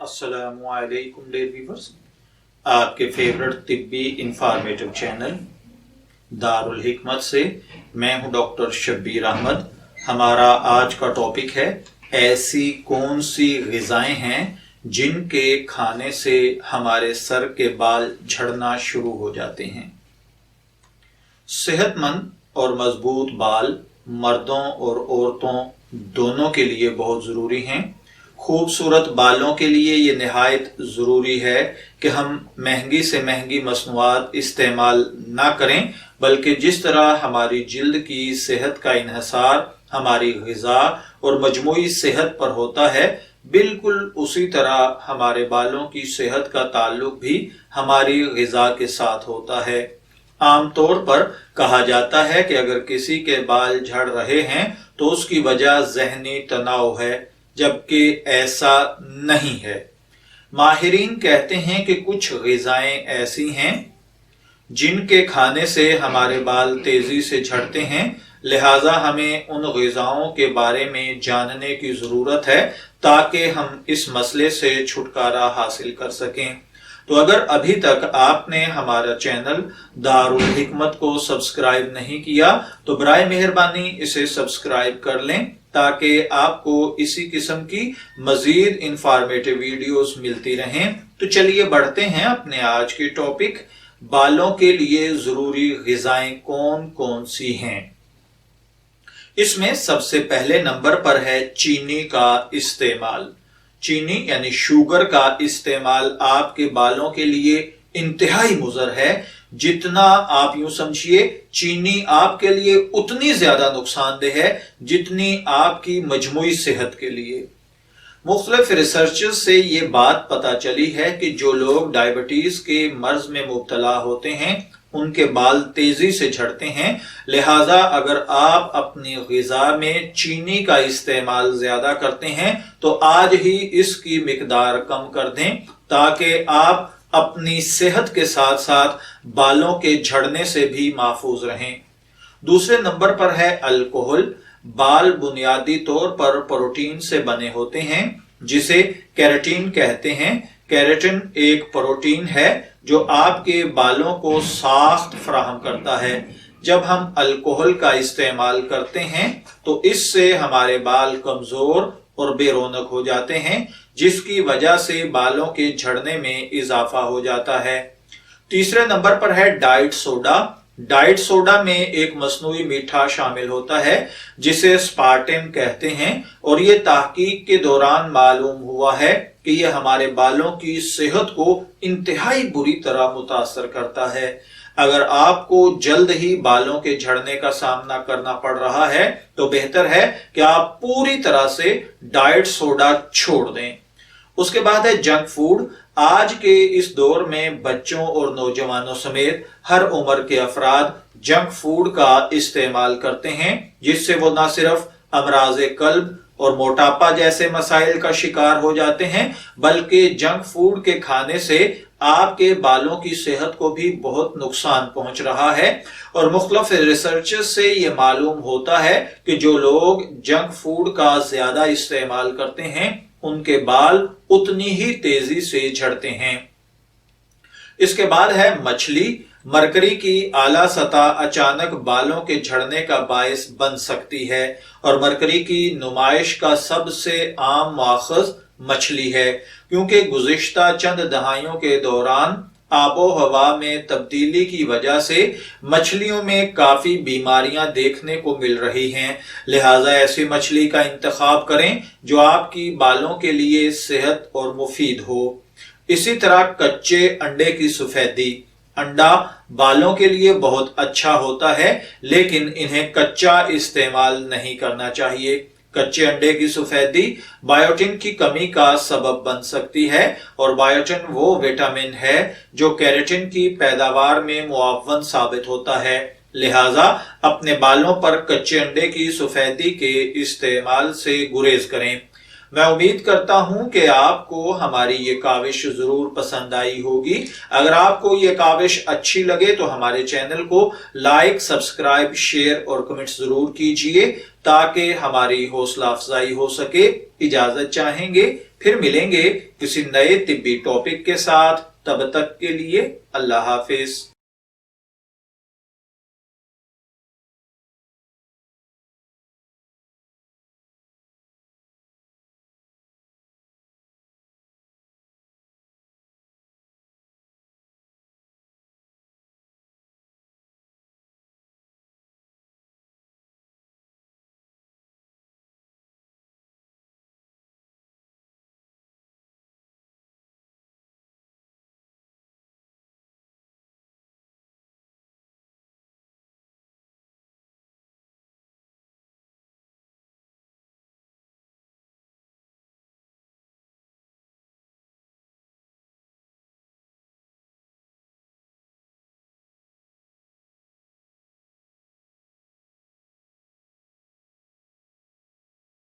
अस्सलामु अलैकुम dear viewers, आपके फेवरेट तिब्बी इंफॉर्मेटिव चैनल दारुल हिकमत से मैं हूं डॉक्टर शब्बीर अहमद। हमारा आज का टॉपिक है ऐसी कौन सी ग़िज़ाएं हैं जिनके खाने से हमारे सर के बाल झड़ना शुरू हो जाते हैं। सेहतमंद और मजबूत बाल मर्दों और औरतों दोनों के लिए बहुत ज़रूरी हैं। खूबसूरत बालों के लिए ये निहायत ज़रूरी है कि हम महंगी से महंगी मसनूआत इस्तेमाल ना करें, बल्कि जिस तरह हमारी जिल्द की सेहत का इन्हसार हमारी ग़िज़ा और मजमूई सेहत पर होता है, बिल्कुल उसी तरह हमारे बालों की सेहत का ताल्लुक भी हमारी ग़िज़ा के साथ होता है। आमतौर पर कहा जाता है कि अगर किसी के बाल झड़ रहे हैं तो उसकी वजह ज़हनी तनाव है, जबकि ऐसा नहीं है। माहिरीन कहते हैं कि कुछ ग़िज़ाएं ऐसी हैं जिनके खाने से हमारे बाल तेजी से झड़ते हैं, लिहाजा हमें उन ग़िज़ाओं के बारे में जानने की ज़रूरत है ताकि हम इस मसले से छुटकारा हासिल कर सकें। तो अगर अभी तक आपने हमारा चैनल दारुल हिकमत को सब्सक्राइब नहीं किया तो बराए मेहरबानी इसे सब्सक्राइब कर लें ताकि आपको इसी किस्म की मजीद इंफॉर्मेटिव वीडियोस मिलती रहें। तो चलिए बढ़ते हैं अपने आज के टॉपिक, बालों के लिए जरूरी ग़िज़ाएं कौन कौन सी हैं। इसमें सबसे पहले नंबर पर है चीनी का इस्तेमाल। चीनी यानी शुगर का इस्तेमाल आपके बालों के लिए इंतहाई मुज़र है। जितना आप यूं समझिए चीनी आपके लिए उतनी ज्यादा नुकसानदेह है जितनी आपकी मजमूई सेहत के लिए। मुख्तलिफ रिसर्चेस से ये बात पता चली है कि जो लोग डायबिटीज के मर्ज में मुब्तला होते हैं उनके बाल तेजी से झड़ते हैं। लिहाजा अगर आप अपनी ग़िज़ा में चीनी का इस्तेमाल ज्यादा करते हैं तो आज ही इसकी मिकदार कम कर दें ताकि आप अपनी सेहत के साथ साथ बालों के झड़ने से भी महफूज रहें। दूसरे नंबर पर है अल्कोहल। बाल बुनियादी तौर पर प्रोटीन से बने होते हैं जिसे केराटिन कहते हैं। केराटिन एक प्रोटीन है जो आपके बालों को साख्त फराहम करता है। जब हम अल्कोहल का इस्तेमाल करते हैं तो इससे हमारे बाल कमजोर और बेरौनक हो जाते हैं, जिसकी वजह से बालों के झड़ने में इजाफा हो जाता है। तीसरे नंबर पर है डाइट सोडा। डाइट सोडा में एक मसनूई मीठा शामिल होता है जिसे स्पार्टेन कहते हैं और ये तहकीक के दौरान मालूम हुआ है कि यह हमारे बालों की सेहत को इंतहाई बुरी तरह मुतासर करता है। अगर आपको जल्द ही बालों के झड़ने का सामना करना पड़ रहा है तो बेहतर है कि आप पूरी तरह से डाइट सोडा छोड़ दें। उसके बाद है जंक फूड। आज के इस दौर में बच्चों और नौजवानों समेत हर उम्र के अफराद जंक फूड का इस्तेमाल करते हैं, जिससे वो न सिर्फ अमराज़े कल्ब और मोटापा जैसे मसाइल का शिकार हो जाते हैं, बल्कि जंक फूड के खाने से आपके बालों की सेहत को भी बहुत नुकसान पहुंच रहा है। और मुख्तलिफ रिसर्चेस से ये मालूम होता है कि जो लोग जंक फूड का ज्यादा इस्तेमाल करते हैं उनके बाल उतनी ही तेजी से झड़ते हैं। इसके बाद है मछली। मरकरी की आला सतह अचानक बालों के झड़ने का बायस बन सकती है और मरकरी की नुमाइश का सबसे आम माखज़ मछली है, क्योंकि गुज़िश्ता चंद दहाइयों के दौरान आबो हवा में तब्दीली की वजह से मछलियों में काफी बीमारियां देखने को मिल रही हैं। लिहाजा ऐसी मछली का इंतखाब करें जो आपकी बालों के लिए सेहत और मुफीद हो। इसी तरह कच्चे अंडे की सफेदी। अंडा बालों के लिए बहुत अच्छा होता है, लेकिन इन्हें कच्चा इस्तेमाल नहीं करना चाहिए। कच्चे अंडे की सफेदी बायोटिन की कमी का सबब बन सकती है और बायोटिन वो विटामिन है जो केराटिन की पैदावार में मुआवन साबित होता है। लिहाजा अपने बालों पर कच्चे अंडे की सफेदी के इस्तेमाल से गुरेज करें। میں امید کرتا ہوں کہ آپ کو ہماری یہ کاوش ضرور پسند آئی ہوگی۔ اگر آپ کو یہ کاوش اچھی لگے تو ہمارے چینل کو لائک، سبسکرائب، شیئر اور کمنٹس ضرور کیجئے تاکہ ہماری حوصلہ افزائی ہو سکے۔ اجازت چاہیں گے، پھر ملیں گے کسی نئے طبی ٹاپک کے ساتھ۔ تب تک کے لیے اللہ حافظ۔